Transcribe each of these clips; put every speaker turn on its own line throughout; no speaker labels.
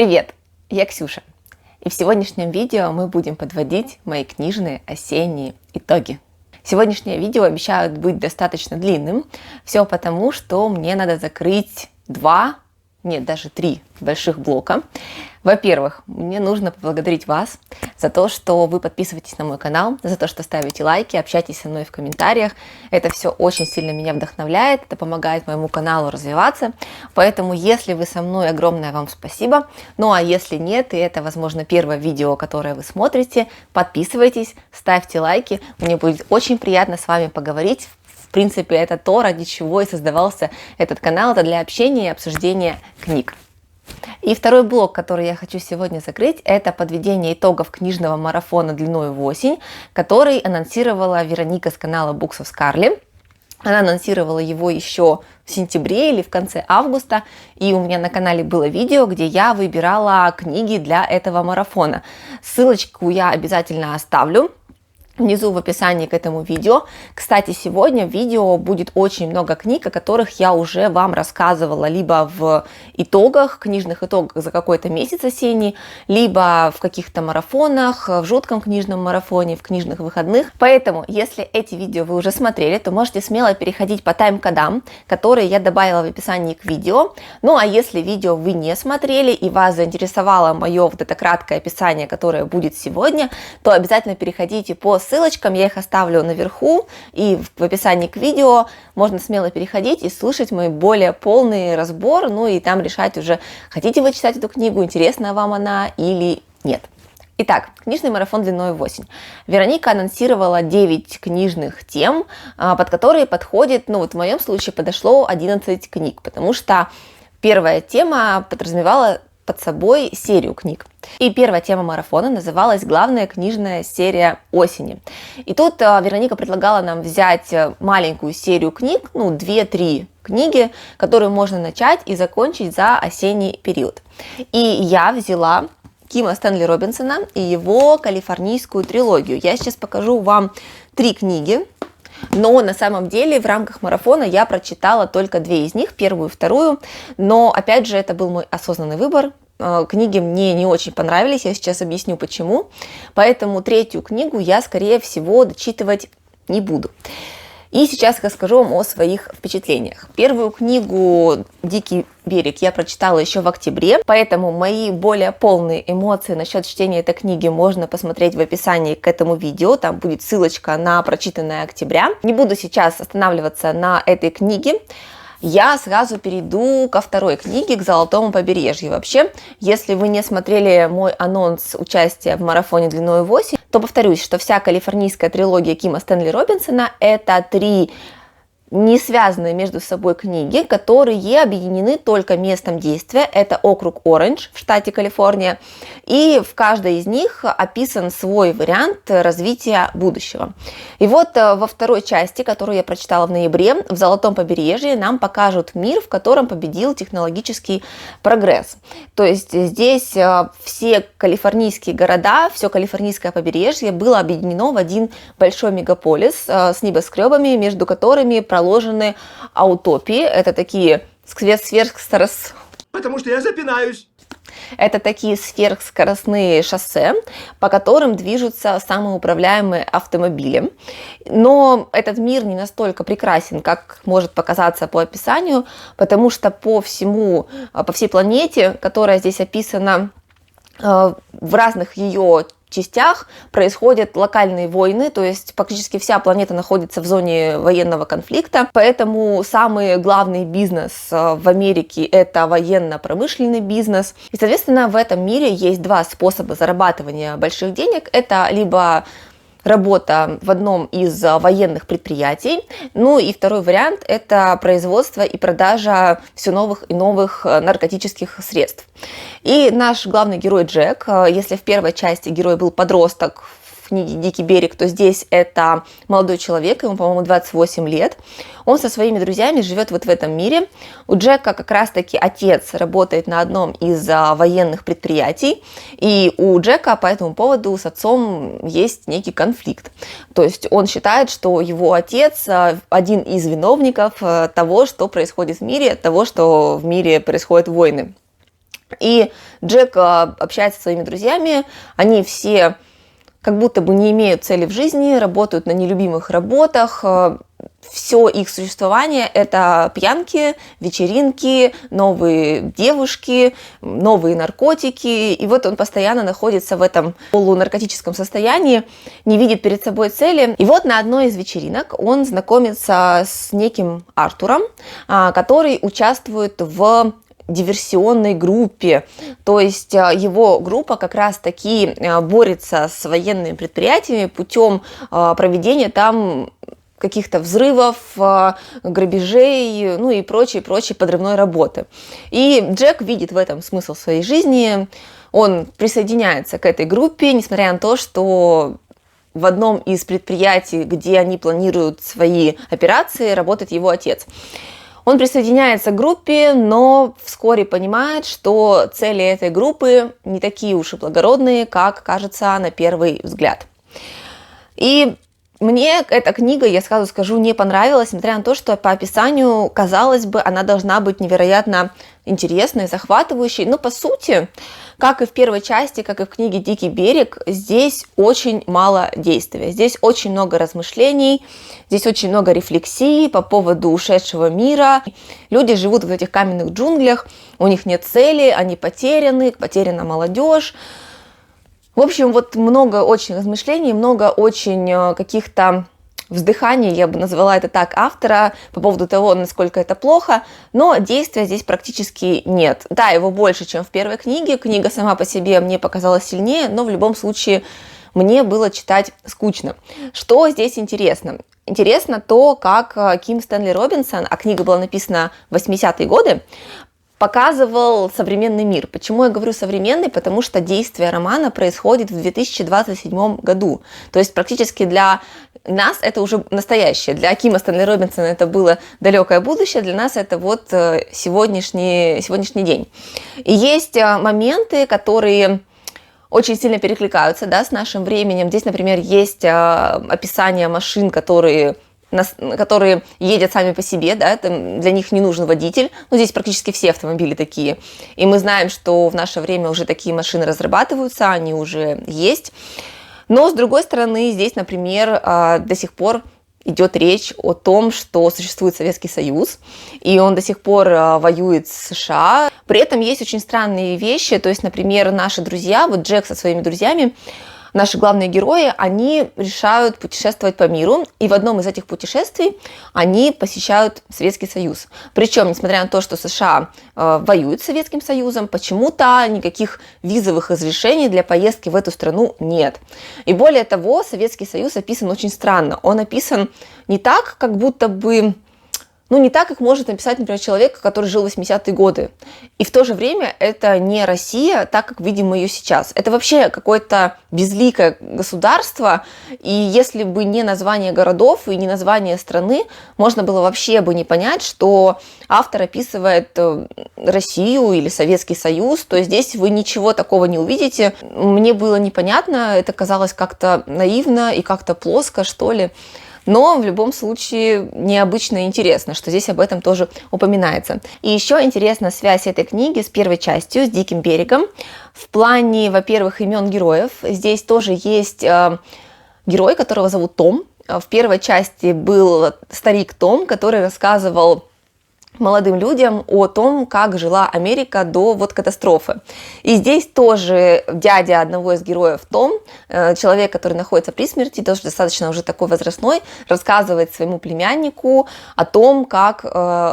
Привет, я Ксюша, и в сегодняшнем видео мы будем подводить мои книжные осенние итоги. Сегодняшнее видео обещает быть достаточно длинным, все потому, что мне надо закрыть даже три больших блока. Во-первых, мне нужно поблагодарить вас за то, что вы подписываетесь на мой канал, за то, что ставите лайки, общаетесь со мной в комментариях. Это все очень сильно меня вдохновляет, это помогает моему каналу развиваться. Поэтому, если вы со мной, огромное вам спасибо. Ну а если нет, и это, возможно, первое видео, которое вы смотрите, подписывайтесь, ставьте лайки. Мне будет очень приятно с вами поговорить. В принципе, это то, ради чего и создавался этот канал, это для общения и обсуждения книг. И второй блок, который я хочу сегодня закрыть, это подведение итогов книжного марафона длиной в осень, который анонсировала Вероника с канала Books of Scarly. Она анонсировала его еще в сентябре или в конце августа, и у меня на канале было видео, где я выбирала книги для этого марафона. Ссылочку я обязательно оставлю внизу в описании к этому видео. Кстати, сегодня в видео будет очень много книг, о которых я уже вам рассказывала либо в итогах, книжных итогах за какой-то месяц осенний, либо в каких-то марафонах, в жутком книжном марафоне, в книжных выходных. Поэтому, если эти видео вы уже смотрели, то можете смело переходить по тайм-кодам, которые я добавила в описании к видео. Ну а если видео вы не смотрели и вас заинтересовало мое вот это краткое описание, которое будет сегодня, то обязательно переходите по ссылочкам, я их оставлю наверху и в описании к видео. Можно смело переходить и слушать мой более полный разбор, ну и там решать уже, хотите вы читать эту книгу, интересна вам она или нет. Итак, книжный марафон длиной в осень. Вероника анонсировала 9 книжных тем, под которые подходит, в моем случае подошло 11 книг, потому что первая тема подразумевала под собой серию книг. И первая тема марафона называлась «Главная книжная серия осени». И тут Вероника предлагала нам взять маленькую серию книг, 2-3 книги, которые можно начать и закончить за осенний период. И я взяла Кима Стэнли Робинсона и его калифорнийскую трилогию. Я сейчас покажу вам 3 книги. Но на самом деле в рамках марафона я прочитала только 2 из них, первую и вторую, но опять же это был мой осознанный выбор. Книги мне не очень понравились, я сейчас объясню почему, поэтому 3-ю книгу я, скорее всего, дочитывать не буду. И сейчас расскажу вам о своих впечатлениях. Первую книгу «Дикий берег» я прочитала еще в октябре, поэтому мои более полные эмоции насчет чтения этой книги можно посмотреть в описании к этому видео, там будет ссылочка на прочитанное октября. Не буду сейчас останавливаться на этой книге. Я сразу перейду ко второй книге, к «Золотому побережью». Вообще, если вы не смотрели мой анонс участия в марафоне длиной в осень, то повторюсь, что вся калифорнийская трилогия Кима Стэнли Робинсона – это 3 не связанные между собой книги, которые объединены только местом действия. Это округ Оранж в штате Калифорния. И в каждой из них описан свой вариант развития будущего. И вот во второй части, которую я прочитала в ноябре, в «Золотом побережье» нам покажут мир, в котором победил технологический прогресс. То есть здесь все калифорнийские города, все калифорнийское побережье было объединено в один большой мегаполис с небоскребами, между которыми проложены аутопии. Это такие
Потому что я запинаюсь.
Это такие сверхскоростные шоссе, по которым движутся самоуправляемые автомобили. Но этот мир не настолько прекрасен, как может показаться по описанию, потому что по всей планете, которая здесь описана, в разных ее частях происходят локальные войны, то есть практически вся планета находится в зоне военного конфликта, поэтому самый главный бизнес в Америке – это военно-промышленный бизнес. И, соответственно, в этом мире есть 2 способа зарабатывания больших денег. Это либо работа в одном из военных предприятий. И второй вариант – это производство и продажа все новых и новых наркотических средств. И наш главный герой Джек, если в первой части герой был подросток, в книге «Дикий берег», то здесь это молодой человек, ему, по-моему, 28 лет. Он со своими друзьями живет вот в этом мире. У Джека как раз-таки отец работает на одном из военных предприятий, и у Джека по этому поводу с отцом есть некий конфликт. То есть он считает, что его отец один из виновников того, что происходит в мире, того, что в мире происходят войны. И Джек общается со своими друзьями, они все как будто бы не имеют цели в жизни, работают на нелюбимых работах, все их существование – это пьянки, вечеринки, новые девушки, новые наркотики. И вот он постоянно находится в этом полунаркотическом состоянии, не видит перед собой цели. И вот на одной из вечеринок он знакомится с неким Артуром, который участвует в диверсионной группе, то есть его группа как раз-таки борется с военными предприятиями путем проведения там каких-то взрывов, грабежей, ну и прочей подрывной работы. И Джек видит в этом смысл своей жизни, он присоединяется к этой группе, несмотря на то, что в одном из предприятий, где они планируют свои операции, работает его отец. Он присоединяется к группе, но вскоре понимает, что цели этой группы не такие уж и благородные, как кажется на первый взгляд. И мне эта книга, я сразу скажу, не понравилась, несмотря на то, что по описанию, казалось бы, она должна быть невероятно интересной, захватывающей. Но по сути, как и в первой части, как и в книге «Дикий берег», здесь очень мало действия. Здесь очень много размышлений, здесь очень много рефлексий по поводу ушедшего мира. Люди живут в этих каменных джунглях, у них нет цели, они потеряны, потеряна молодежь. В общем, вот много очень размышлений, много очень каких-то вздыханий, я бы назвала это так, автора по поводу того, насколько это плохо, но действия здесь практически нет. Да, его больше, чем в первой книге, книга сама по себе мне показалась сильнее, но в любом случае мне было читать скучно. Что здесь интересно? Интересно то, как Ким Стэнли Робинсон, а книга была написана в 80-е годы, показывал современный мир. Почему я говорю современный? Потому что действие романа происходит в 2027 году. То есть практически для нас это уже настоящее. Для Кима Стэнли Робинсона это было далекое будущее, для нас это вот сегодняшний день. И есть моменты, которые очень сильно перекликаются, да, с нашим временем. Здесь, например, есть описание машин, которые едят сами по себе, да, для них не нужен водитель. Но здесь практически все автомобили такие. И мы знаем, что в наше время уже такие машины разрабатываются, они уже есть. Но, с другой стороны, здесь, например, до сих пор идет речь о том, что существует Советский Союз, и он до сих пор воюет с США. При этом есть очень странные вещи, то есть, например, наши друзья, вот Джек со своими друзьями, наши главные герои, они решают путешествовать по миру, и в одном из этих путешествий они посещают Советский Союз. Причем, несмотря на то, что США воюют с Советским Союзом, почему-то никаких визовых разрешений для поездки в эту страну нет. И более того, Советский Союз описан очень странно. Он описан не так, как будто бы... не так, как может написать, например, человек, который жил в 80-е годы. И в то же время это не Россия, так как видим мы ее сейчас. Это вообще какое-то безликое государство, и если бы не название городов и не название страны, можно было вообще бы не понять, что автор описывает Россию или Советский Союз, то здесь вы ничего такого не увидите. Мне было непонятно, это казалось как-то наивно и как-то плоско, что ли. Но в любом случае необычно и интересно, что здесь об этом тоже упоминается. И еще интересна связь этой книги с первой частью, с «Диким берегом». В плане, во-первых, имен героев. Здесь тоже есть герой, которого зовут Том. В первой части был старик Том, который рассказывал молодым людям о том, как жила Америка до катастрофы. И здесь тоже дядя одного из героев Том, человек, который находится при смерти, тоже достаточно уже такой возрастной, рассказывает своему племяннику о том, как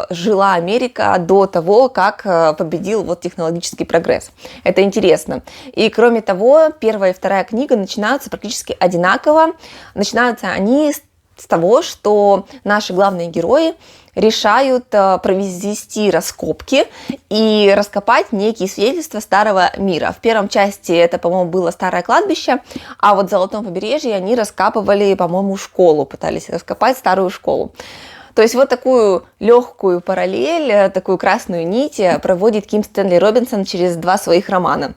жила Америка до того, как победил технологический прогресс. Это интересно. И кроме того, первая и вторая книга начинаются практически одинаково. Начинаются они с того, что наши главные герои решают провести раскопки и раскопать некие свидетельства старого мира. В первом части это, по-моему, было старое кладбище, а в Золотом побережье они раскапывали, по-моему, школу, пытались раскопать старую школу. То есть вот такую легкую параллель, такую красную нить проводит Ким Стэнли Робинсон через два своих романа.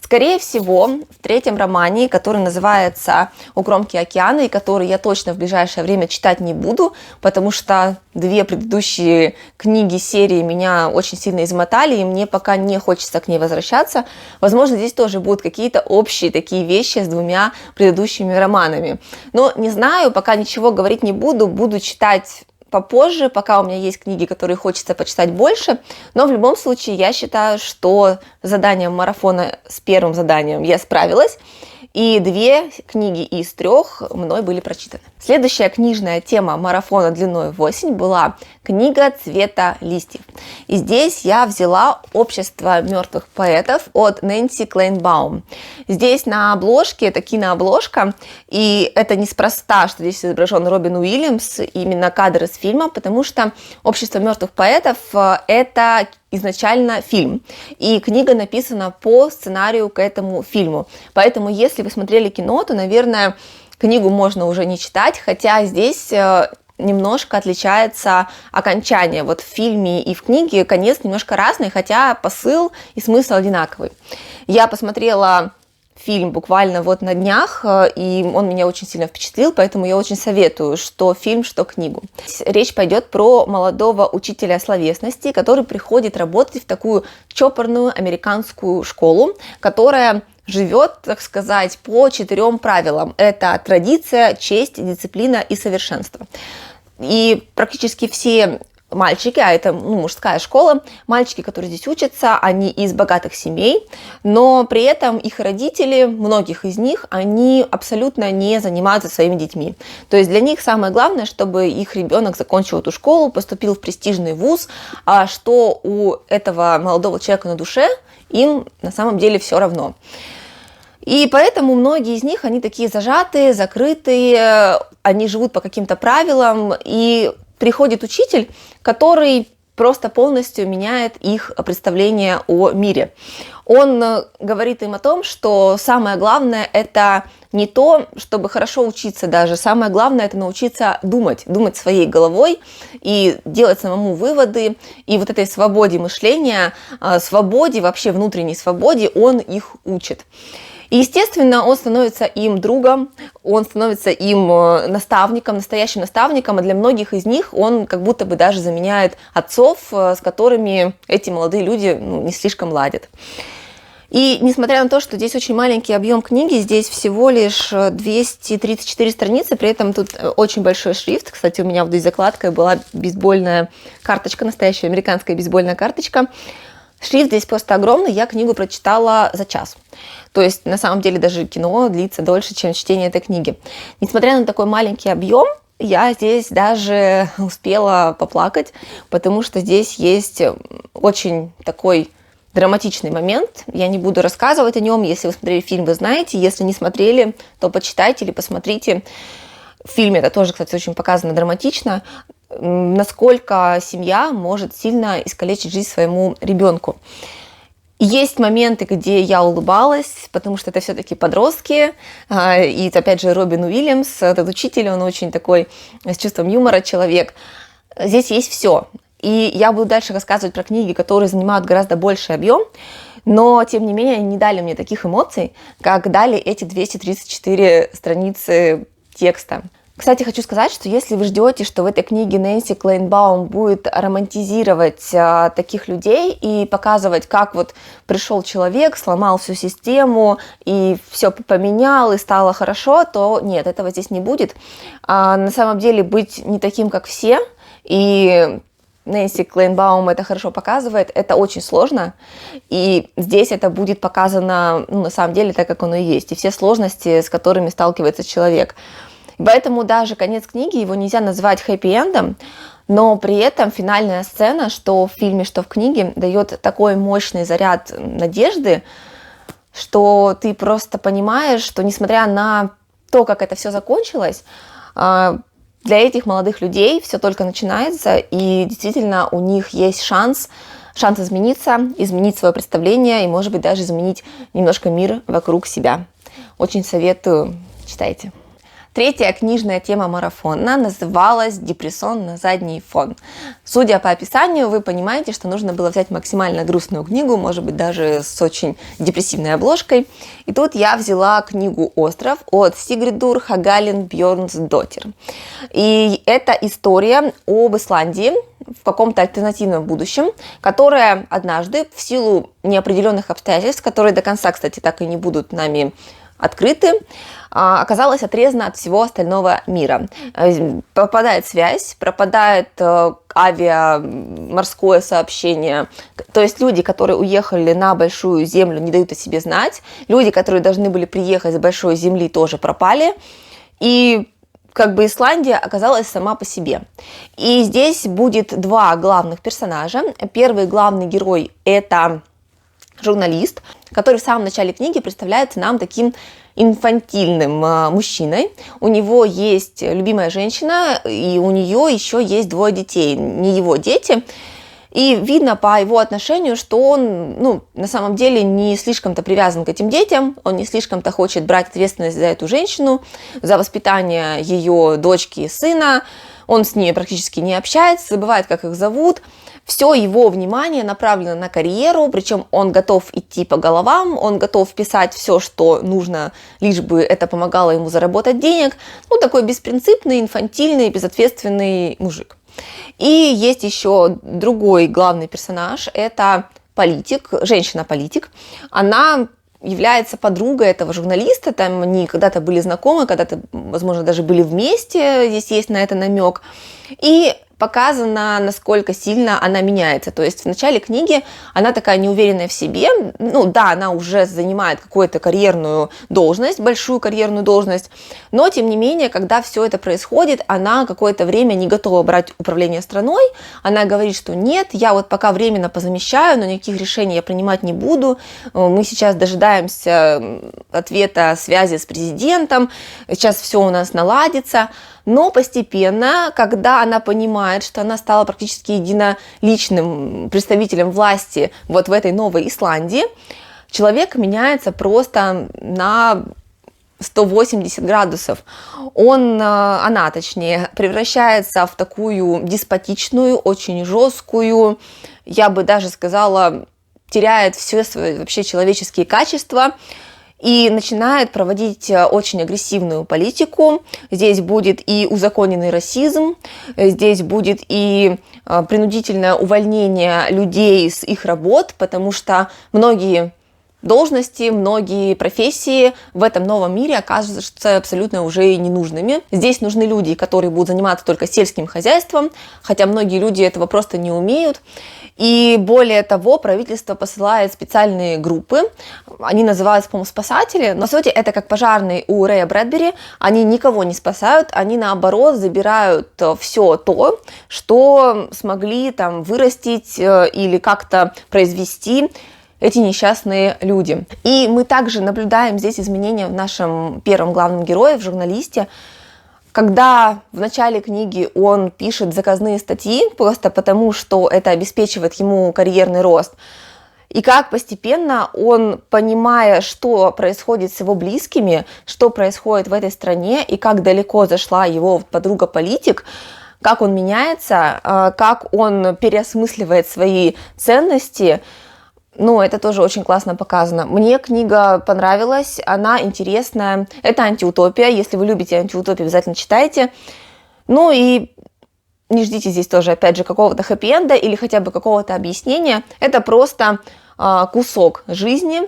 Скорее всего, в третьем романе, который называется «У кромки океана», и который я точно в ближайшее время читать не буду, потому что две предыдущие книги серии меня очень сильно измотали, и мне пока не хочется к ней возвращаться. Возможно, здесь тоже будут какие-то общие такие вещи с двумя предыдущими романами. Но не знаю, пока ничего говорить не буду, буду читать попозже, пока у меня есть книги, которые хочется почитать больше, но в любом случае я считаю, что с заданием марафона, с первым заданием я справилась, и две книги из трех мной были прочитаны. Следующая книжная тема марафона длиной в осень была книга «Цвета листьев». И здесь я взяла «Общество мертвых поэтов» от Нэнси Клейнбаум. Здесь на обложке, это кинообложка, и это неспроста, что здесь изображен Робин Уильямс, именно кадр из фильма, потому что «Общество мертвых поэтов» — это изначально фильм, и книга написана по сценарию к этому фильму. Поэтому, если вы смотрели кино, то, наверное, книгу можно уже не читать, хотя здесь немножко отличается окончание. Вот в фильме и в книге конец немножко разный, хотя посыл и смысл одинаковый. Я посмотрела фильм буквально вот на днях, и он меня очень сильно впечатлил, поэтому я очень советую, что фильм, что книгу. Речь пойдет про молодого учителя словесности, который приходит работать в такую чопорную американскую школу, которая живет, так сказать, по 4 правилам. Это традиция, честь, дисциплина и совершенство. И практически все мальчики, а это мужская школа, мальчики, которые здесь учатся, они из богатых семей, но при этом их родители, многих из них, они абсолютно не занимаются своими детьми. То есть для них самое главное, чтобы их ребенок закончил эту школу, поступил в престижный вуз, а что у этого молодого человека на душе, им на самом деле все равно. И поэтому многие из них, они такие зажатые, закрытые, они живут по каким-то правилам, и приходит учитель, который просто полностью меняет их представление о мире. Он говорит им о том, что самое главное – это не то, чтобы хорошо учиться даже, самое главное – это научиться думать своей головой и делать самому выводы. И вот этой свободе мышления, свободе, вообще внутренней свободе он их учит. И, естественно, он становится им другом, он становится им наставником, настоящим наставником, а для многих из них он как будто бы даже заменяет отцов, с которыми эти молодые люди не слишком ладят. И несмотря на то, что здесь очень маленький объем книги, здесь всего лишь 234 страницы, при этом тут очень большой шрифт. Кстати, у меня вот здесь закладкой была бейсбольная карточка, настоящая американская бейсбольная карточка. Шрифт здесь просто огромный, я книгу прочитала за час. То есть, на самом деле, даже кино длится дольше, чем чтение этой книги. Несмотря на такой маленький объем, я здесь даже успела поплакать, потому что здесь есть очень такой драматичный момент. Я не буду рассказывать о нем. Если вы смотрели фильм, вы знаете. Если не смотрели, то почитайте или посмотрите. В фильме это тоже, кстати, очень показано драматично, насколько семья может сильно искалечить жизнь своему ребенку. Есть моменты, где я улыбалась, потому что это все-таки подростки. И опять же Робин Уильямс, этот учитель, он очень такой с чувством юмора человек. Здесь есть все. И я буду дальше рассказывать про книги, которые занимают гораздо больший объем, но, тем не менее, они не дали мне таких эмоций, как дали эти 234 страницы текста. Кстати, хочу сказать, что если вы ждете, что в этой книге Нэнси Клейнбаум будет романтизировать таких людей и показывать, как вот пришел человек, сломал всю систему и все поменял и стало хорошо, то нет, этого здесь не будет. На самом деле быть не таким, как все, и Нэнси Клейнбаум это хорошо показывает, это очень сложно, и здесь это будет показано, на самом деле, так, как оно и есть, и все сложности, с которыми сталкивается человек. Поэтому даже конец книги, его нельзя назвать хэппи-эндом, но при этом финальная сцена, что в фильме, что в книге, дает такой мощный заряд надежды, что ты просто понимаешь, что несмотря на то, как это все закончилось, для этих молодых людей все только начинается, и действительно у них есть шанс измениться, изменить свое представление и, может быть, даже изменить немножко мир вокруг себя. Очень советую, читайте. Третья книжная тема марафона называлась «Депрессон на задний фон». Судя по описанию, вы понимаете, что нужно было взять максимально грустную книгу, может быть, даже с очень депрессивной обложкой. И тут я взяла книгу «Остров» от Сигридур Хагалин Бьорнсдоттир. И это история об Исландии в каком-то альтернативном будущем, которая однажды в силу неопределенных обстоятельств, которые до конца, кстати, так и не будут нами открыты, оказалась отрезана от всего остального мира. Пропадает связь, пропадает авиаморское сообщение. То есть люди, которые уехали на большую землю, не дают о себе знать. Люди, которые должны были приехать с большой земли, тоже пропали. И как бы Исландия оказалась сама по себе. И здесь будет два главных персонажа. Первый главный герой – это журналист, который в самом начале книги представляется нам таким инфантильным мужчиной. У него есть любимая женщина, и у нее еще есть 2 детей, не его дети. И видно по его отношению, что он, на самом деле не слишком-то привязан к этим детям, он не слишком-то хочет брать ответственность за эту женщину, за воспитание ее дочки и сына. Он с ней практически не общается, забывает, как их зовут. Все его внимание направлено на карьеру, причем он готов идти по головам, он готов писать все, что нужно, лишь бы это помогало ему заработать денег. Такой беспринципный, инфантильный, безответственный мужик. И есть еще другой главный персонаж, это политик, женщина-политик. Она является подругой этого журналиста, там они когда-то были знакомы, когда-то, возможно, даже были вместе, здесь есть на это намек. И показано, насколько сильно она меняется. То есть в начале книги она такая неуверенная в себе. Она уже занимает какую-то карьерную должность, большую карьерную должность, но тем не менее, когда все это происходит, она какое-то время не готова брать управление страной. Она говорит, что нет, я пока временно позамещаю, но никаких решений я принимать не буду. Мы сейчас дожидаемся ответа связи с президентом, сейчас все у нас наладится. Но постепенно, когда она понимает, что она стала практически единоличным представителем власти в этой новой Исландии, человек меняется просто на 180 градусов. Она превращается в такую деспотичную, очень жесткую, я бы даже сказала, теряет все свои вообще человеческие качества, и начинает проводить очень агрессивную политику. Здесь будет и узаконенный расизм, здесь будет и принудительное увольнение людей с их работ, потому что многие должности, многие профессии в этом новом мире оказываются абсолютно уже ненужными. Здесь нужны люди, которые будут заниматься только сельским хозяйством, хотя многие люди этого просто не умеют. И более того, правительство посылает специальные группы, они называются, по-моему, спасатели, но, по сути, это как пожарные у Рэя Брэдбери, они никого не спасают, они, наоборот, забирают все то, что смогли вырастить или как-то произвести эти несчастные люди. И мы также наблюдаем здесь изменения в нашем первом главном герое, в журналисте, когда в начале книги он пишет заказные статьи просто потому, что это обеспечивает ему карьерный рост, и как постепенно он, понимая, что происходит с его близкими, что происходит в этой стране, и как далеко зашла его подруга-политик, как он меняется, как он переосмысливает свои ценности, это тоже очень классно показано. Мне книга понравилась, она интересная. Это антиутопия. Если вы любите антиутопию, обязательно читайте. И не ждите здесь тоже, опять же, какого-то хэппи-энда или хотя бы какого-то объяснения. Это просто кусок жизни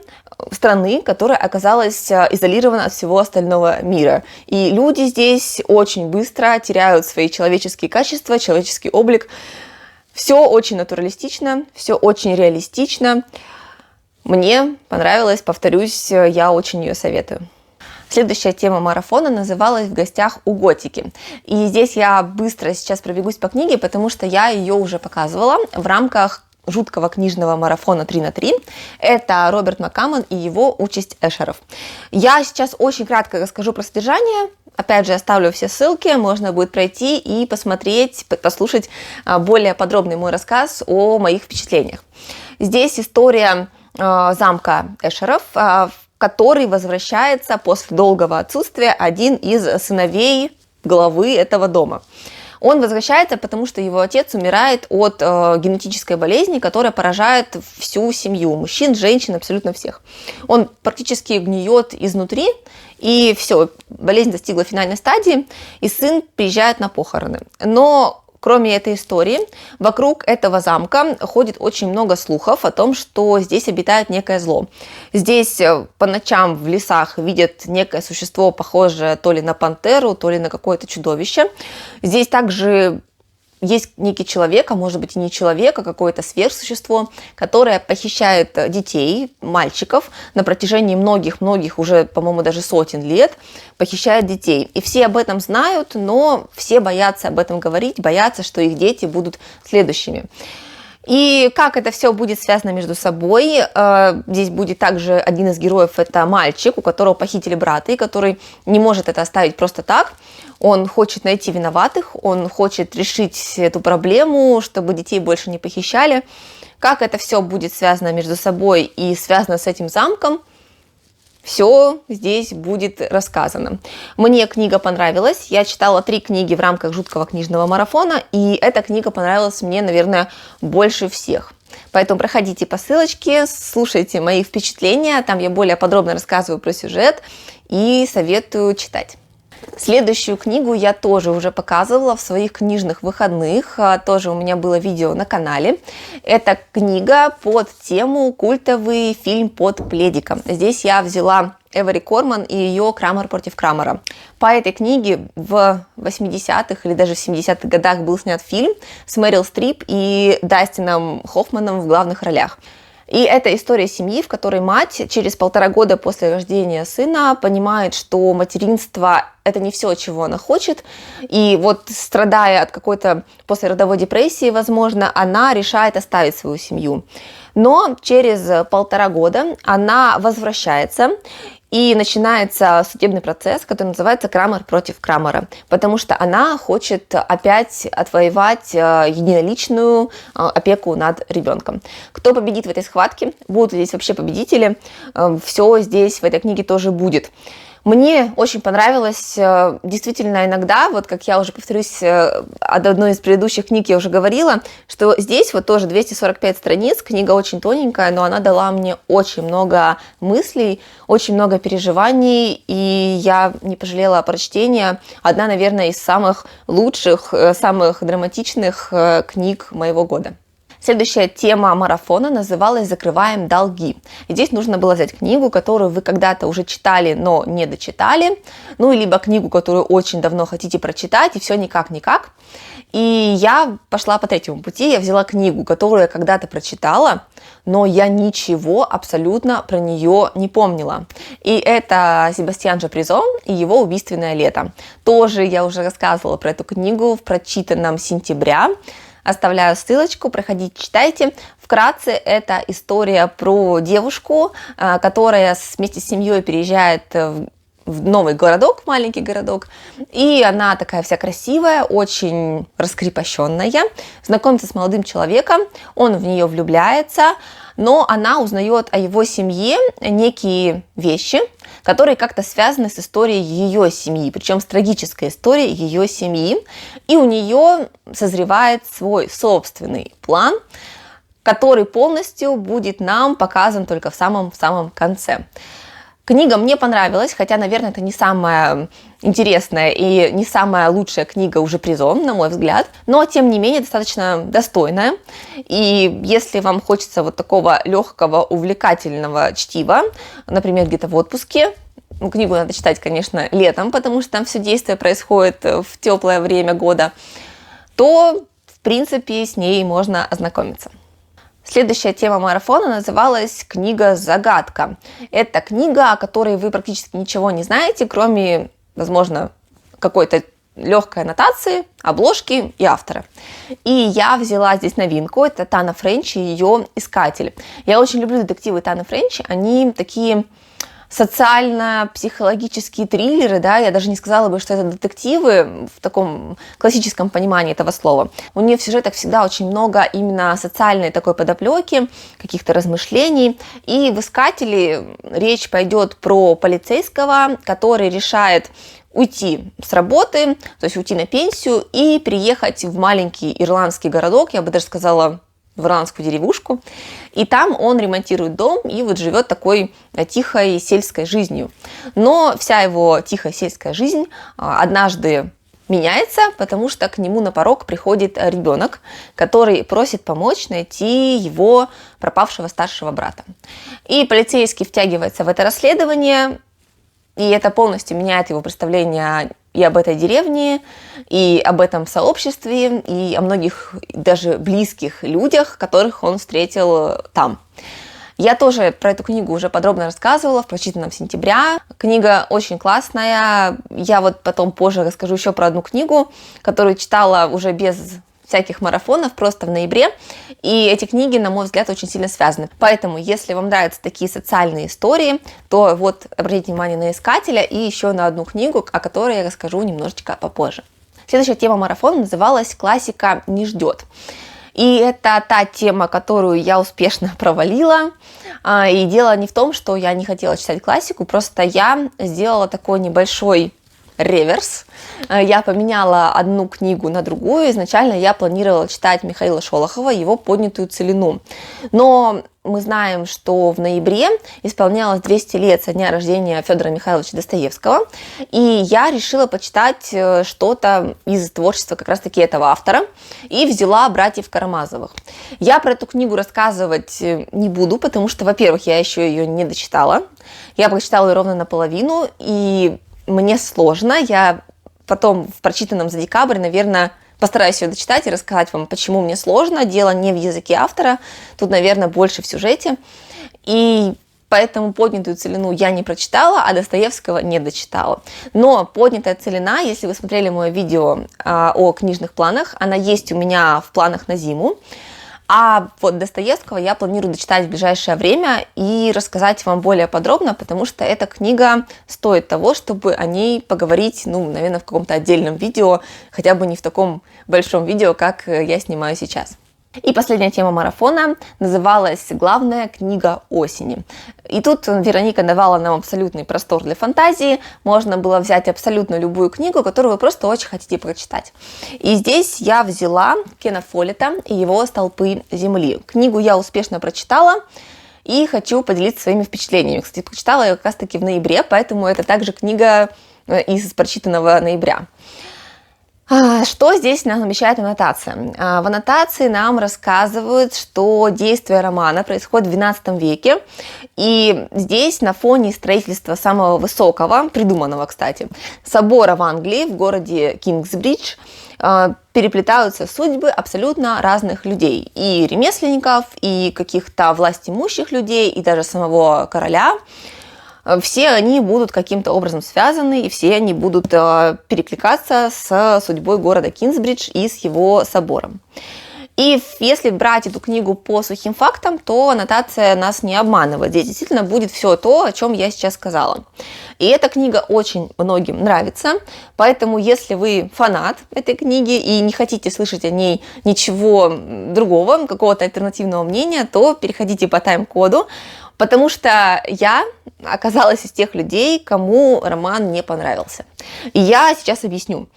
страны, которая оказалась изолирована от всего остального мира. И люди здесь очень быстро теряют свои человеческие качества, человеческий облик. Все очень натуралистично, все очень реалистично. Мне понравилось, повторюсь, я очень ее советую. Следующая тема марафона называлась «В гостях у готики». И здесь я быстро сейчас пробегусь по книге, потому что я ее уже показывала в рамках жуткого книжного марафона 3×3. Это Роберт Маккамон и его «Участь эшеров». Я сейчас очень кратко расскажу про содержание. Опять же, оставлю все ссылки, можно будет пройти и посмотреть, послушать более подробный мой рассказ о моих впечатлениях. Здесь история замка эшеров, который возвращается после долгого отсутствия, один из сыновей главы этого дома. Он возвращается, потому что его отец умирает от генетической болезни, которая поражает всю семью, мужчин, женщин, абсолютно всех. Он практически гниет изнутри, и все, болезнь достигла финальной стадии, и сын приезжает на похороны. Но кроме этой истории, вокруг этого замка ходит очень много слухов о том, что здесь обитает некое зло. Здесь по ночам в лесах видят некое существо, похожее то ли на пантеру, то ли на какое-то чудовище. Здесь также есть некий человек, а может быть и не человек, а какое-то сверхсущество, которое похищает детей, мальчиков на протяжении многих-многих, уже, по-моему, даже сотен лет, похищает детей. И все об этом знают, но все боятся об этом говорить, боятся, что их дети будут следующими. И как это все будет связано между собой, здесь будет также один из героев, это мальчик, у которого похитили брата, и который не может это оставить просто так. Он хочет найти виноватых, он хочет решить эту проблему, чтобы детей больше не похищали. Как это все будет связано между собой и связано с этим замком, все здесь будет рассказано. Мне книга понравилась. Я читала 3 книги в рамках жуткого книжного марафона, и эта книга понравилась мне, наверное, больше всех. Поэтому проходите по ссылочке, слушайте мои впечатления, там я более подробно рассказываю про сюжет и советую читать. Следующую книгу я тоже уже показывала в своих книжных выходных, тоже у меня было видео на канале. Это книга под тему «Культовый фильм под пледиком». Здесь я взяла Эвери Корман и ее «Крамер против Крамера». По этой книге в 80-х или даже в 70-х годах был снят фильм с Мэрил Стрип и Дастином Хоффманом в главных ролях. И это история семьи, в которой мать через 1,5 года после рождения сына понимает, что материнство – это не все, чего она хочет. И вот, страдая от какой-то послеродовой депрессии, возможно, она решает оставить свою семью. Но через 1,5 года она возвращается, и начинается судебный процесс, который называется «Крамер против Крамера», потому что она хочет опять отвоевать единоличную опеку над ребенком. Кто победит в этой схватке, будут ли здесь вообще победители, все здесь в этой книге тоже будет. Мне очень понравилось, действительно, иногда, вот как я уже повторюсь, от одной из предыдущих книг я уже говорила, что здесь вот тоже 245 страниц, книга очень тоненькая, но она дала мне очень много мыслей, очень много переживаний, и я не пожалела прочтения. Одна, наверное, из самых лучших, самых драматичных книг моего года. Следующая тема марафона называлась «Закрываем долги». И здесь нужно было взять книгу, которую вы когда-то уже читали, но не дочитали, ну, либо книгу, которую очень давно хотите прочитать, и все никак. И я пошла по 3-му пути, я взяла книгу, которую я когда-то прочитала, но я ничего абсолютно про нее не помнила. И это Себастьян Жапризо и его «Убийственное лето». Тоже я уже рассказывала про эту книгу в прочитанном сентября. Оставляю ссылочку, проходите, читайте. Вкратце, это история про девушку, которая вместе с семьей переезжает в новый городок, маленький городок, и она такая вся красивая, очень раскрепощенная, знакомится с молодым человеком, он в нее влюбляется, но она узнает о его семье некие вещи, которые как-то связаны с историей ее семьи, причем с трагической историей ее семьи, и у нее созревает свой собственный план, который полностью будет нам показан только в самом конце. Книга мне понравилась, хотя, наверное, это не самая интересная и не самая лучшая книга у Жапризо, на мой взгляд, но, тем не менее, достаточно достойная. И если вам хочется вот такого легкого, увлекательного чтива, например, где-то в отпуске, книгу надо читать, конечно, летом, потому что там все действие происходит в теплое время года, то, в принципе, с ней можно ознакомиться. Следующая тема марафона называлась «Книга-загадка». Это книга, о которой вы практически ничего не знаете, кроме, возможно, какой-то легкой аннотации, обложки и автора. И я взяла здесь новинку, это Тана Френч и ее «Искатель». Я очень люблю детективы Таны Френч, они такие социально-психологические триллеры, да, я даже не сказала бы, что это детективы в таком классическом понимании этого слова. У нее в сюжетах всегда очень много именно социальной такой подоплеки, каких-то размышлений. И в «Искателе» речь пойдет про полицейского, который решает уйти с работы, то есть уйти на пенсию и приехать в маленький ирландский городок, я бы даже сказала, в ирландскую деревушку, и там он ремонтирует дом и вот живет такой тихой сельской жизнью. Но вся его тихая сельская жизнь однажды меняется, потому что к нему на порог приходит ребенок, который просит помочь найти его пропавшего старшего брата. И полицейский втягивается в это расследование, и это полностью меняет его представление и об этой деревне, и об этом сообществе, и о многих даже близких людях, которых он встретил там. Я тоже про эту книгу уже подробно рассказывала в прочитанном сентября. Книга очень классная. Я вот потом позже расскажу еще про одну книгу, которую читала уже без всяких марафонов, просто в ноябре. И эти книги, на мой взгляд, очень сильно связаны. Поэтому, если вам нравятся такие социальные истории, то вот обратите внимание на «Искателя» и еще на одну книгу, о которой я расскажу немножечко попозже. Следующая тема марафона называлась «Классика не ждет». И это та тема, которую я успешно провалила. И дело не в том, что я не хотела читать классику, просто я сделала такой небольшой реверс. Я поменяла одну книгу на другую. Изначально я планировала читать Михаила Шолохова, его «Поднятую целину». Но мы знаем, что в ноябре исполнялось 200 лет со дня рождения Федора Михайловича Достоевского, и я решила почитать что-то из творчества как раз-таки этого автора, и взяла «Братьев Карамазовых». Я про эту книгу рассказывать не буду, потому что, во-первых, я еще ее не дочитала. Я прочитала ее ровно наполовину, и мне сложно. Я потом в прочитанном за декабрь, наверное, постараюсь ее дочитать и рассказать вам, почему мне сложно. Дело не в языке автора, тут, наверное, больше в сюжете. И поэтому «Поднятую целину» я не прочитала, а Достоевского не дочитала. Но «Поднятая целина», если вы смотрели мое видео о книжных планах, она есть у меня в планах на зиму. А вот Достоевского я планирую дочитать в ближайшее время и рассказать вам более подробно, потому что эта книга стоит того, чтобы о ней поговорить, наверное, в каком-то отдельном видео, хотя бы не в таком большом видео, как я снимаю сейчас. И последняя тема марафона называлась «Главная книга осени». И тут Вероника давала нам абсолютный простор для фантазии. Можно было взять абсолютно любую книгу, которую вы просто очень хотите прочитать. И здесь я взяла Кена Фоллета и его «Столпы земли». Книгу я успешно прочитала и хочу поделиться своими впечатлениями. Кстати, прочитала ее как раз-таки в ноябре, поэтому это также книга из прочитанного ноября. Что здесь нам обещает аннотация? В аннотации нам рассказывают, что действие романа происходит в XII веке, и здесь на фоне строительства самого высокого, придуманного, кстати, собора в Англии, в городе Кингсбридж, переплетаются судьбы абсолютно разных людей, и ремесленников, и каких-то властимущих людей, и даже самого короля. Все они будут каким-то образом связаны, и все они будут перекликаться с судьбой города Кингсбридж и с его собором. И если брать эту книгу по сухим фактам, то аннотация нас не обманывает. Здесь действительно будет все то, о чем я сейчас сказала. И эта книга очень многим нравится, поэтому если вы фанат этой книги и не хотите слышать о ней ничего другого, какого-то альтернативного мнения, то переходите по тайм-коду, потому что я оказалась из тех людей, кому роман не понравился. И я сейчас объясню.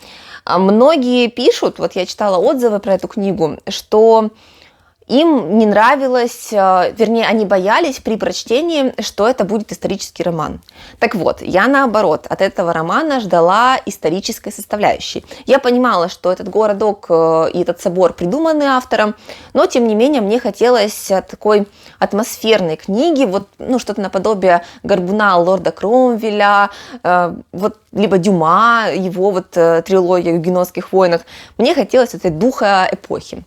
Многие пишут, вот я читала отзывы про эту книгу, что им не нравилось, вернее, они боялись при прочтении, что это будет исторический роман. Так вот, я наоборот от этого романа ждала исторической составляющей. Я понимала, что этот городок и этот собор придуманы автором, но тем не менее мне хотелось такой атмосферной книги, вот, что-то наподобие Горбуна лорда Кромвеля, вот, либо Дюма, его вот трилогия о гугенотских войнах. Мне хотелось этой духа эпохи.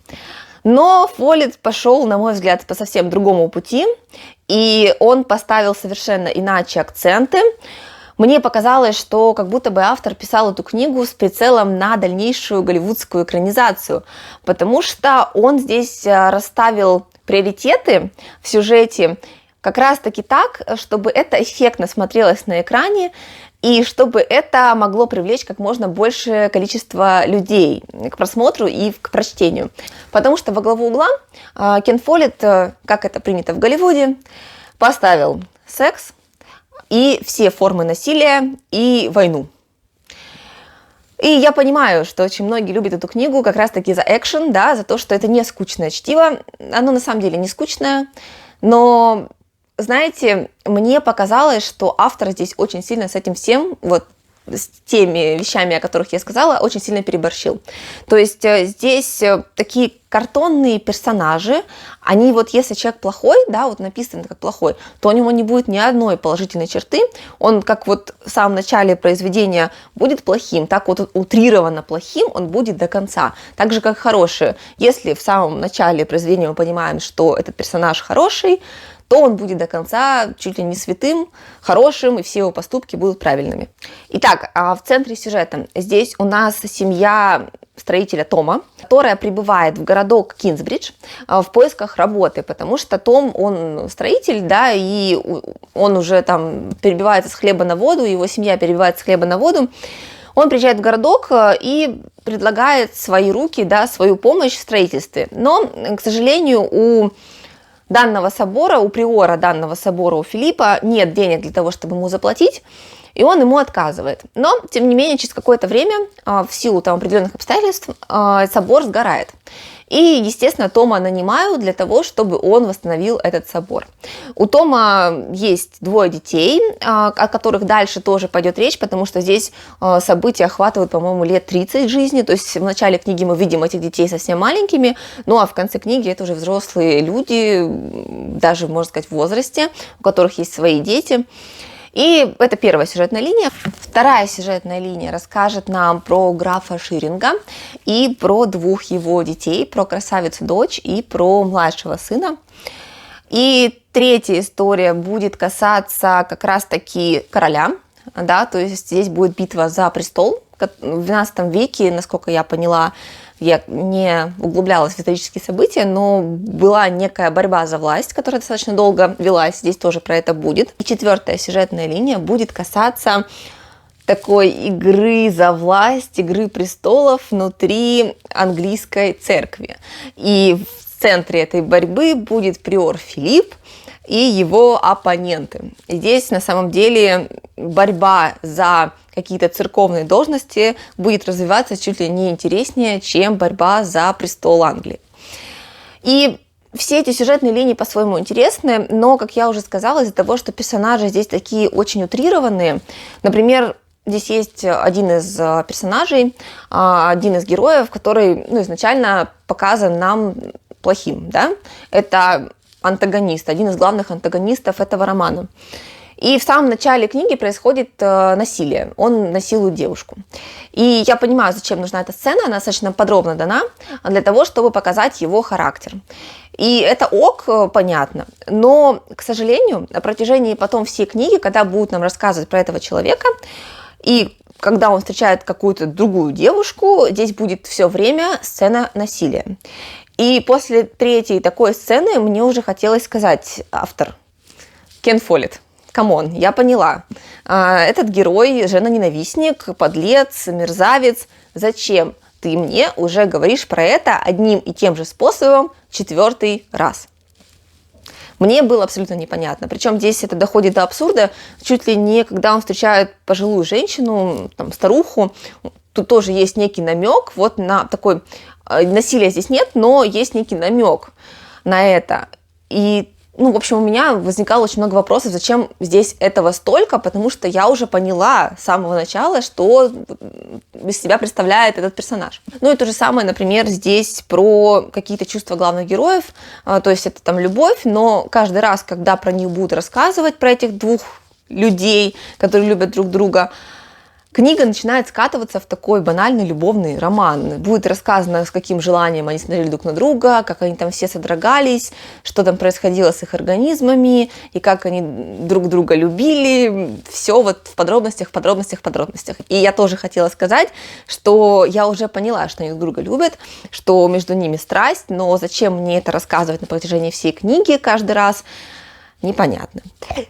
Но Фоллет пошел, на мой взгляд, по совсем другому пути, и он поставил совершенно иначе акценты. Мне показалось, что как будто бы автор писал эту книгу с прицелом на дальнейшую голливудскую экранизацию, потому что он здесь расставил приоритеты в сюжете как раз-таки так, чтобы это эффектно смотрелось на экране, и чтобы это могло привлечь как можно большее количество людей к просмотру и к прочтению. Потому что во главу угла Кен Фоллетт, как это принято в Голливуде, поставил секс и все формы насилия и войну. И я понимаю, что очень многие любят эту книгу как раз-таки за экшен, да, за то, что это не скучное чтиво. Оно на самом деле не скучное, но, знаете, мне показалось, что автор здесь очень сильно с этим всем, вот с теми вещами, о которых я сказала, очень сильно переборщил. То есть здесь такие картонные персонажи, они вот, если человек плохой, да, вот написан как плохой, то у него не будет ни одной положительной черты, он как вот в самом начале произведения будет плохим, так вот утрированно плохим он будет до конца. Так же, как хороший. Если в самом начале произведения мы понимаем, что этот персонаж хороший, то он будет до конца чуть ли не святым, хорошим, и все его поступки будут правильными. Итак, в центре сюжета здесь у нас семья строителя Тома, которая прибывает в городок Кинсбридж в поисках работы, потому что Том, он строитель, да, и он уже там перебивается с хлеба на воду, его семья перебивается с хлеба на воду. Он приезжает в городок и предлагает свои руки, да, свою помощь в строительстве. Но, к сожалению, у данного собора, у приора данного собора, у Филиппа, нет денег для того, чтобы ему заплатить, и он ему отказывает. Но, тем не менее, через какое-то время, в силу там определенных обстоятельств, собор сгорает. И, естественно, Тома нанимают для того, чтобы он восстановил этот собор. У Тома есть 2 детей, о которых дальше тоже пойдет речь, потому что здесь события охватывают, по-моему, лет 30 жизни. То есть в начале книги мы видим этих детей совсем маленькими, ну а в конце книги это уже взрослые люди, даже, можно сказать, в возрасте, у которых есть свои дети. И это первая сюжетная линия. Вторая сюжетная линия расскажет нам про графа Ширинга и про 2 его детей, про красавицу-дочь и про младшего сына. И третья история будет касаться как раз-таки короля, да, то есть здесь будет битва за престол. В XII веке, насколько я поняла, я не углублялась в исторические события, но была некая борьба за власть, которая достаточно долго велась, здесь тоже про это будет. И 4-я сюжетная линия будет касаться такой игры за власть, игры престолов внутри английской церкви. И в центре этой борьбы будет приор Филипп и его оппоненты. И здесь на самом деле борьба за какие-то церковные должности будет развиваться чуть ли не интереснее, чем борьба за престол Англии. И все эти сюжетные линии по-своему интересны, но, как я уже сказала, из-за того, что персонажи здесь такие очень утрированные, например, здесь есть один из персонажей, один из героев, который изначально показан нам плохим, да? Это антагонист, один из главных антагонистов этого романа. И в самом начале книги происходит насилие. Он насилует девушку. И я понимаю, зачем нужна эта сцена. Она достаточно подробно дана для того, чтобы показать его характер. И это понятно. Но, к сожалению, на протяжении потом всей книги, когда будут нам рассказывать про этого человека, и когда он встречает какую-то другую девушку, здесь будет все время сцена насилия. И после 3-й такой сцены мне уже хотелось сказать: автор, Кен Фоллетт, камон, я поняла. Этот герой жена-ненавистник, подлец, мерзавец. Зачем ты мне уже говоришь про это одним и тем же способом 4-й раз? Мне было абсолютно непонятно. Причем здесь это доходит до абсурда. Чуть ли не когда он встречает пожилую женщину, там, старуху, тут тоже есть некий намек вот на такой... Насилия здесь нет, но есть некий намек на это. И, в общем, у меня возникало очень много вопросов, зачем здесь этого столько, потому что я уже поняла с самого начала, что из себя представляет этот персонаж. Ну и то же самое, например, здесь про какие-то чувства главных героев, то есть это там любовь, но каждый раз, когда про них будут рассказывать, про этих 2 людей, которые любят друг друга, книга начинает скатываться в такой банальный любовный роман. Будет рассказано, с каким желанием они смотрели друг на друга, как они там все содрогались, что там происходило с их организмами, и как они друг друга любили. Все вот в подробностях. И я тоже хотела сказать, что я уже поняла, что они друг друга любят, что между ними страсть, но зачем мне это рассказывать на протяжении всей книги каждый раз? непонятно.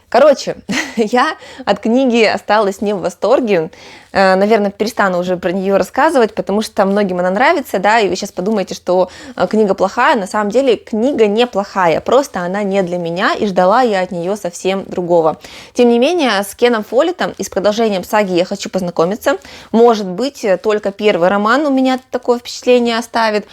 Короче, я от книги осталась не в восторге. Наверное, перестану уже про нее рассказывать, потому что многим она нравится, да, и вы сейчас подумаете, что книга плохая. На самом деле книга не плохая, просто она не для меня, и ждала я от нее совсем другого. Тем не менее, с Кеном Фоллеттом и с продолжением саги я хочу познакомиться. Может быть, только первый роман у меня такое впечатление оставит.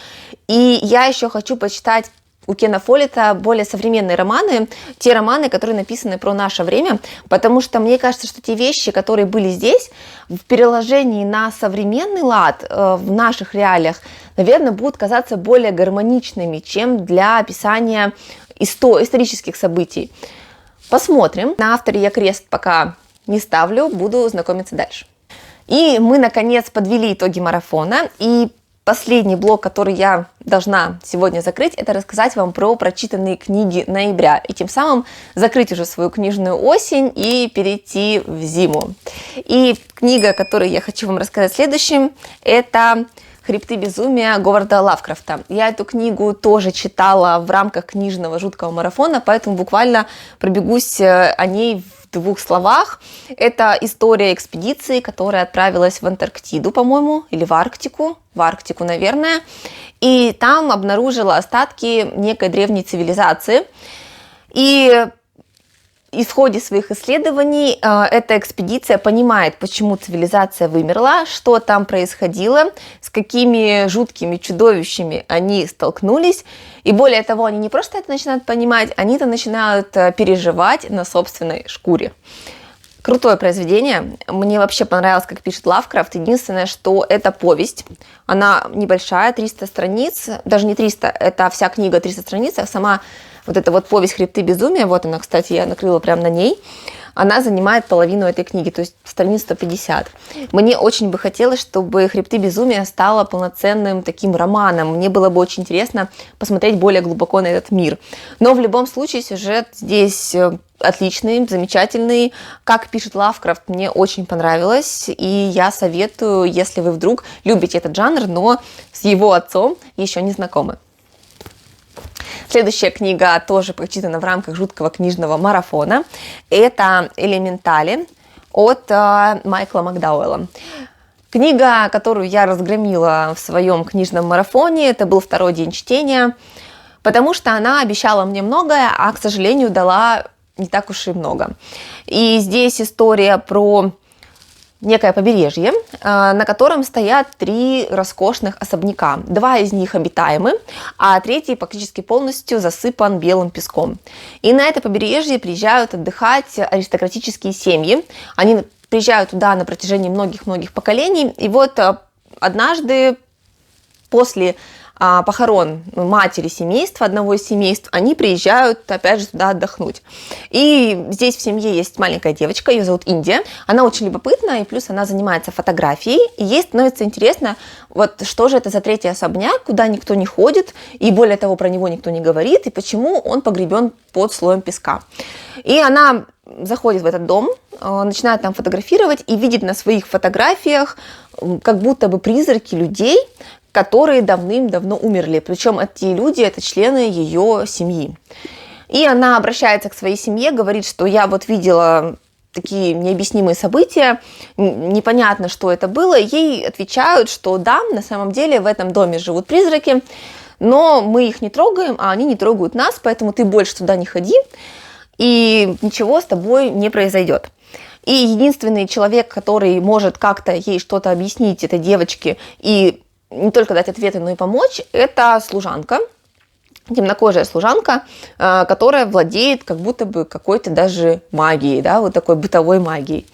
И я еще хочу почитать у Кена Фоллетта более современные романы, те романы, которые написаны про наше время, потому что мне кажется, что те вещи, которые были здесь, в переложении на современный лад в наших реалиях, наверное, будут казаться более гармоничными, чем для описания исторических событий. Посмотрим. На авторе я крест пока не ставлю, буду знакомиться дальше. И мы, наконец, подвели итоги марафона, и последний блок, который я должна сегодня закрыть, это рассказать вам про прочитанные книги ноября, и тем самым закрыть уже свою книжную осень и перейти в зиму. И книга, которую я хочу вам рассказать следующим, это «Хребты безумия» Говарда Лавкрафта. Я эту книгу тоже читала в рамках книжного жуткого марафона, поэтому буквально пробегусь о ней в двух словах. Это история экспедиции, которая отправилась в Антарктиду, по-моему, или в Арктику, наверное, и там обнаружила остатки некой древней цивилизации. И в ходе своих исследований эта экспедиция понимает, почему цивилизация вымерла, что там происходило, с какими жуткими чудовищами они столкнулись. И более того, они не просто это начинают понимать, они это начинают переживать на собственной шкуре. Крутое произведение. Мне вообще понравилось, как пишет Лавкрафт. Единственное, что это повесть. Она небольшая, 300 страниц. Даже не 300, это вся книга 300 страниц. А сама вот эта вот повесть «Хребты безумия», вот она, кстати, я накрыла прямо на ней, она занимает половину этой книги, то есть страниц 150. Мне очень бы хотелось, чтобы «Хребты безумия» стала полноценным таким романом. Мне было бы очень интересно посмотреть более глубоко на этот мир. Но в любом случае сюжет здесь отличный, замечательный. Как пишет Лавкрафт, мне очень понравилось, и я советую, если вы вдруг любите этот жанр, но с его отцом еще не знакомы. Следующая книга тоже прочитана в рамках жуткого книжного марафона. Это «Элементали» от Майкла Макдауэлла. Книга, которую я разгромила в своем книжном марафоне, это был второй день чтения, потому что она обещала мне многое, а, к сожалению, дала не так уж и много. И здесь история про некое побережье, на котором стоят 3 роскошных особняка. 2 из них обитаемы, а 3 практически полностью засыпан белым песком. И на это побережье приезжают отдыхать аристократические семьи. Они приезжают туда на протяжении многих-многих поколений. И вот однажды после похорон матери семейства, одного из семейств, они приезжают опять же туда отдохнуть. И здесь в семье есть маленькая девочка, ее зовут Индия. Она очень любопытная, и плюс она занимается фотографией. И ей становится интересно, вот что же это за 3-й особняк, куда никто не ходит, и более того, про него никто не говорит, и почему он погребен под слоем песка. И она заходит в этот дом, начинает там фотографировать и видит на своих фотографиях как будто бы призраки людей, которые давным-давно умерли. Причем эти люди – это члены ее семьи. И она обращается к своей семье, говорит, что я вот видела такие необъяснимые события, непонятно, что это было. Ей отвечают, что да, на самом деле в этом доме живут призраки, но мы их не трогаем, а они не трогают нас, поэтому ты больше туда не ходи, и ничего с тобой не произойдет. И единственный человек, который может как-то ей что-то объяснить, этой девочке, и не только дать ответы, но и помочь, это служанка, темнокожая служанка, которая владеет как будто бы какой-то даже магией, да, вот такой бытовой магией.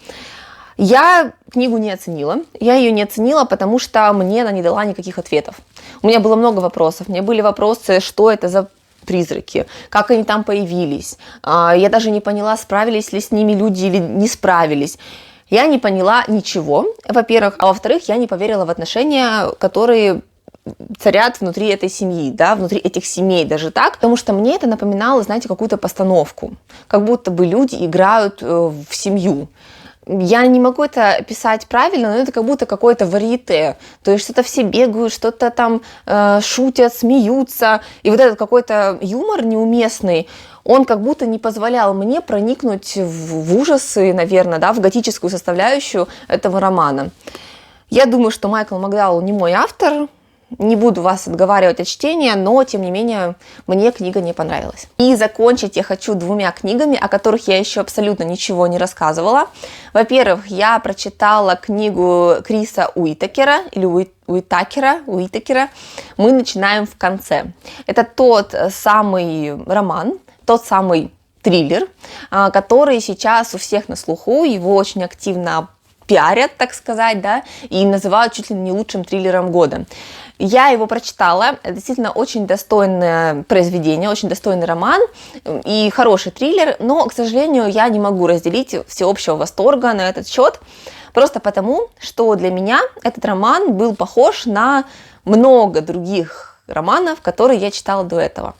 Я книгу не оценила. Я ее не оценила, потому что мне она не дала никаких ответов. У меня было много вопросов. У меня были вопросы, что это за призраки, как они там появились. Я даже не поняла, справились ли с ними люди или не справились. Я не поняла ничего, во-первых, а во-вторых, я не поверила в отношения, которые царят внутри этой семьи, да, внутри этих семей даже так, потому что мне это напоминало, знаете, какую-то постановку, как будто бы люди играют в семью. Я не могу это описать правильно, но это как будто какое-то варьете, то есть что-то все бегают, что-то там шутят, смеются, и вот этот какой-то юмор неуместный, он как будто не позволял мне проникнуть в ужасы, наверное, да, в готическую составляющую этого романа. Я думаю, что Майкл Макдауэлл не мой автор, не буду вас отговаривать от чтения, но, тем не менее, мне книга не понравилась. И закончить я хочу 2 книгами, о которых я еще абсолютно ничего не рассказывала. Во-первых, я прочитала книгу Криса Уитакера, или Уитакера. «Мы начинаем в конце». Это тот самый роман, тот самый триллер, который сейчас у всех на слуху, его очень активно пиарят, так сказать, да, и называют чуть ли не лучшим триллером года. Я его прочитала, это действительно очень достойное произведение, очень достойный роман и хороший триллер, но, к сожалению, я не могу разделить всеобщего восторга на этот счет, просто потому, что для меня этот роман был похож на много других романов, которые я читала до этого.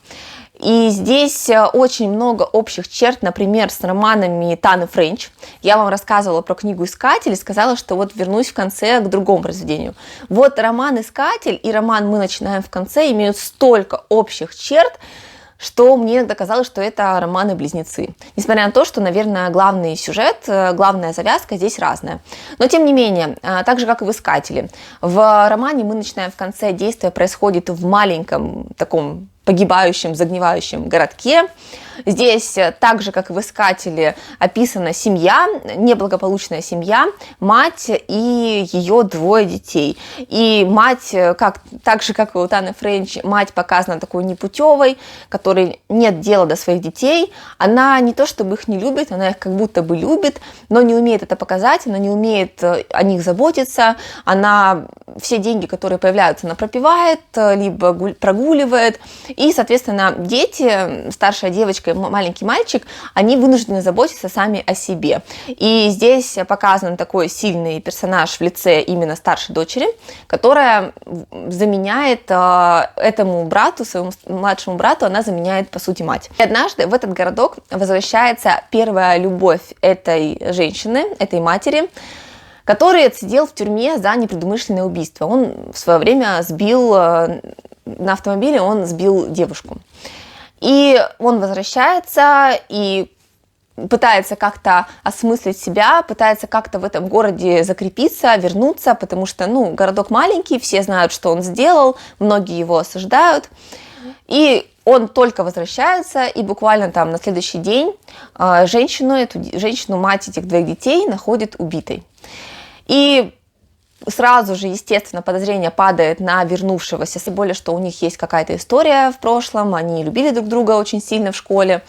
И здесь очень много общих черт, например, с романами Таны Френч. Я вам рассказывала про книгу «Искатель» и сказала, что вот вернусь в конце к другому произведению. Вот роман «Искатель» и роман «Мы начинаем в конце» имеют столько общих черт, что мне иногда казалось, что это романы-близнецы. Несмотря на то, что, наверное, главный сюжет, главная завязка здесь разная. Но, тем не менее, так же, как и в «Искателе», в романе «Мы начинаем в конце» действие происходит в маленьком таком погибающем, загнивающем городке. Здесь, так же, как и в «Искателе», описана семья, неблагополучная семья, мать и ее 2 детей. И мать, так же, как и у Таны Френч, мать показана такой непутевой, которой нет дела до своих детей. Она не то чтобы их не любит, она их как будто бы любит, но не умеет это показать, она не умеет о них заботиться. Она все деньги, которые появляются, она пропивает, либо прогуливает. И, соответственно, дети, старшая девочка и маленький мальчик, они вынуждены заботиться сами о себе. И здесь показан такой сильный персонаж в лице именно старшей дочери, которая заменяет этому брату, своему младшему брату, она заменяет, по сути, мать. И однажды в этот городок возвращается первая любовь этой женщины, этой матери, который отсидел в тюрьме за непредумышленное убийство. Он в свое время на автомобиле он сбил девушку. И он возвращается и пытается как-то осмыслить себя, пытается как-то в этом городе закрепиться, вернуться, потому что, городок маленький, все знают, что он сделал, многие его осуждают. И он только возвращается, и буквально там на следующий день женщину, мать этих 2 детей, находит убитой. И сразу же, естественно, подозрение падает на вернувшегося, тем более, что у них есть какая-то история в прошлом, они любили друг друга очень сильно в школе,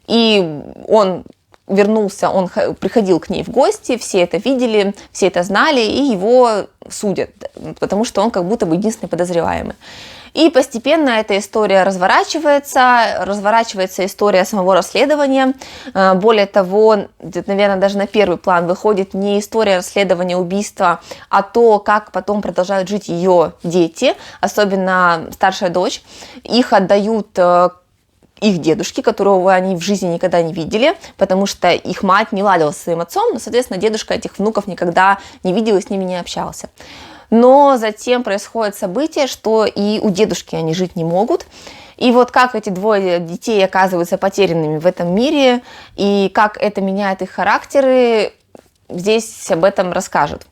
и он вернулся, он приходил к ней в гости, все это видели, все это знали, и его судят, потому что он как будто бы единственный подозреваемый. И постепенно эта история разворачивается история самого расследования. Более того, наверное, даже на первый план выходит не история расследования убийства, а то, как потом продолжают жить ее дети, особенно старшая дочь. Их отдают их дедушке, которого они в жизни никогда не видели, потому что их мать не ладила со своим отцом, но, соответственно, дедушка этих внуков никогда не видел и с ними не общался. Но затем происходит событие, что и у дедушки они жить не могут. И вот как эти 2 детей оказываются потерянными в этом мире, и как это меняет их характеры, здесь об этом расскажут.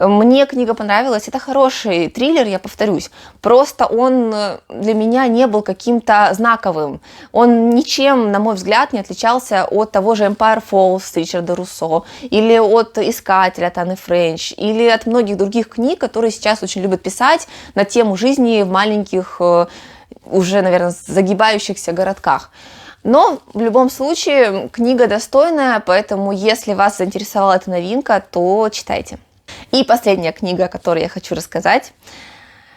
Мне книга понравилась, это хороший триллер, я повторюсь, просто он для меня не был каким-то знаковым, он ничем, на мой взгляд, не отличался от того же Empire Falls Ричарда Руссо, или от «Искателя» Таны Френч, или от многих других книг, которые сейчас очень любят писать на тему жизни в маленьких, уже, наверное, загибающихся городках. Но в любом случае книга достойная, поэтому если вас заинтересовала эта новинка, то читайте. И последняя книга, о которой я хочу рассказать,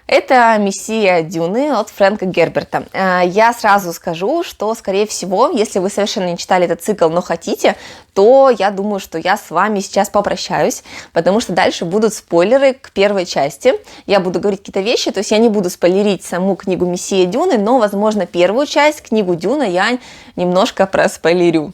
это «Мессия Дюны» от Фрэнка Герберта. Я сразу скажу, что, скорее всего, если вы совершенно не читали этот цикл, но хотите, то я думаю, что я с вами сейчас попрощаюсь, потому что дальше будут спойлеры к первой части. Я буду говорить какие-то вещи, то есть я не буду спойлерить саму книгу «Мессия Дюны», но, возможно, первую часть, книгу Дюна, я немножко проспойлерю.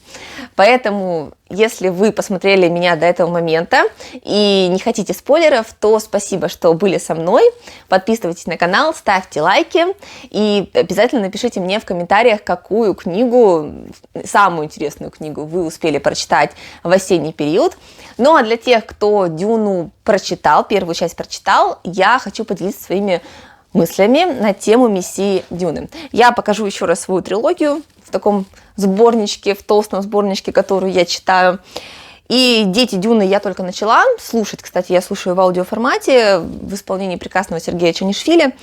Поэтому, если вы посмотрели меня до этого момента и не хотите спойлеров, то спасибо, что были со мной. Подписывайтесь на канал, ставьте лайки и обязательно напишите мне в комментариях, какую книгу, самую интересную книгу вы успели прочитать в осенний период. Ну а для тех, кто Дюну прочитал, первую часть прочитал, я хочу поделиться своими мыслями на тему «Мессии Дюны». Я покажу еще раз свою трилогию в таком сборничке, в толстом сборничке, которую я читаю. И «Дети Дюны» я только начала слушать. Кстати, я слушаю в аудиоформате в исполнении прекрасного Сергея Чонишвили.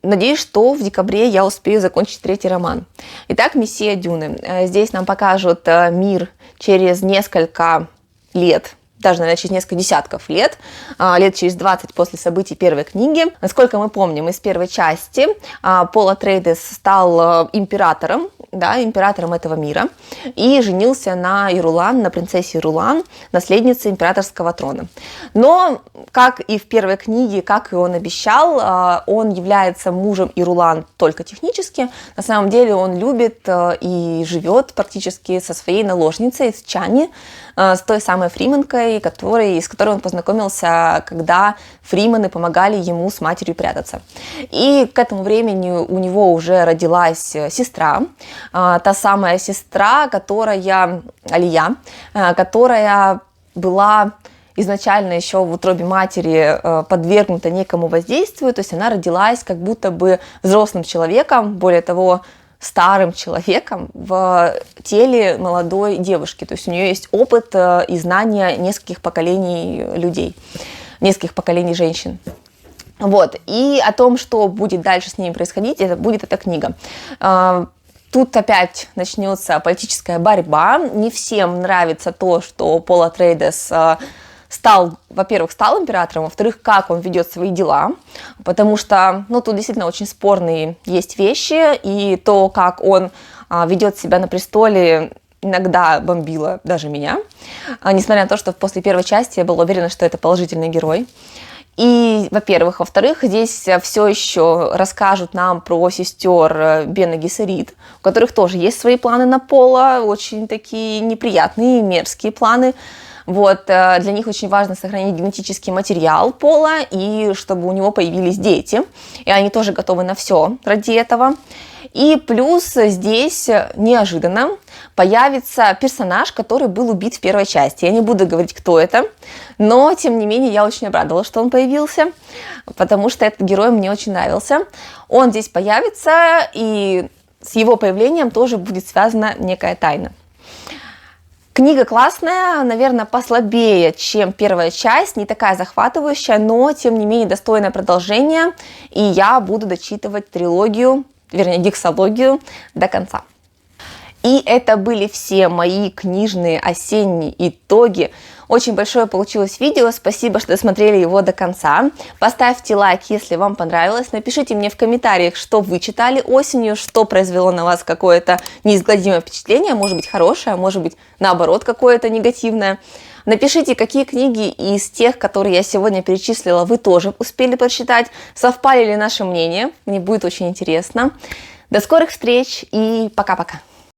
Надеюсь, что в декабре я успею закончить 3-й роман. Итак, «Мессия Дюны». Здесь нам покажут мир через несколько лет, даже, наверное, через несколько десятков лет, лет через 20 после событий первой книги. Насколько мы помним из первой части, Пол Атрейдес стал императором этого мира, и женился на Ирулан, на принцессе Ирулан, наследнице императорского трона. Но, как и в первой книге, как и он обещал, он является мужем Ирулан только технически. На самом деле он любит и живет практически со своей наложницей, с Чани, с той самой фрименкой, с которой он познакомился, когда фримены помогали ему с матерью прятаться. И к этому времени у него уже родилась сестра, та самая сестра, Алия, которая была изначально еще в утробе матери подвергнута некому воздействию, то есть она родилась как будто бы взрослым человеком, более того, старым человеком в теле молодой девушки. То есть у нее есть опыт и знания нескольких поколений людей, нескольких поколений женщин. Вот. И о том, что будет дальше с ними происходить, будет эта книга. Тут опять начнется политическая борьба. Не всем нравится то, что Пол Атрейдес во-первых, стал императором, во-вторых, как он ведет свои дела, потому что, тут действительно очень спорные есть вещи, и то, как он ведет себя на престоле, иногда бомбило даже меня, несмотря на то, что после первой части я была уверена, что это положительный герой. И, во-первых. Во-вторых, здесь все еще расскажут нам про сестер Бен и Гессерит, у которых тоже есть свои планы на Пола, очень такие неприятные, мерзкие планы. Вот, для них очень важно сохранить генетический материал Пола, и чтобы у него появились дети, и они тоже готовы на все ради этого. И плюс здесь неожиданно появится персонаж, который был убит в первой части. Я не буду говорить, кто это, но, тем не менее, я очень обрадовалась, что он появился, потому что этот герой мне очень нравился. Он здесь появится, и с его появлением тоже будет связана некая тайна. Книга классная, наверное, послабее, чем первая часть, не такая захватывающая, но, тем не менее, достойное продолжение, и я буду дочитывать дексологию до конца. И это были все мои книжные осенние итоги. Очень большое получилось видео, спасибо, что досмотрели его до конца. Поставьте лайк, если вам понравилось. Напишите мне в комментариях, что вы читали осенью, что произвело на вас какое-то неизгладимое впечатление, может быть хорошее, может быть наоборот какое-то негативное. Напишите, какие книги из тех, которые я сегодня перечислила, вы тоже успели прочитать, совпали ли наши мнения, мне будет очень интересно. До скорых встреч и пока-пока!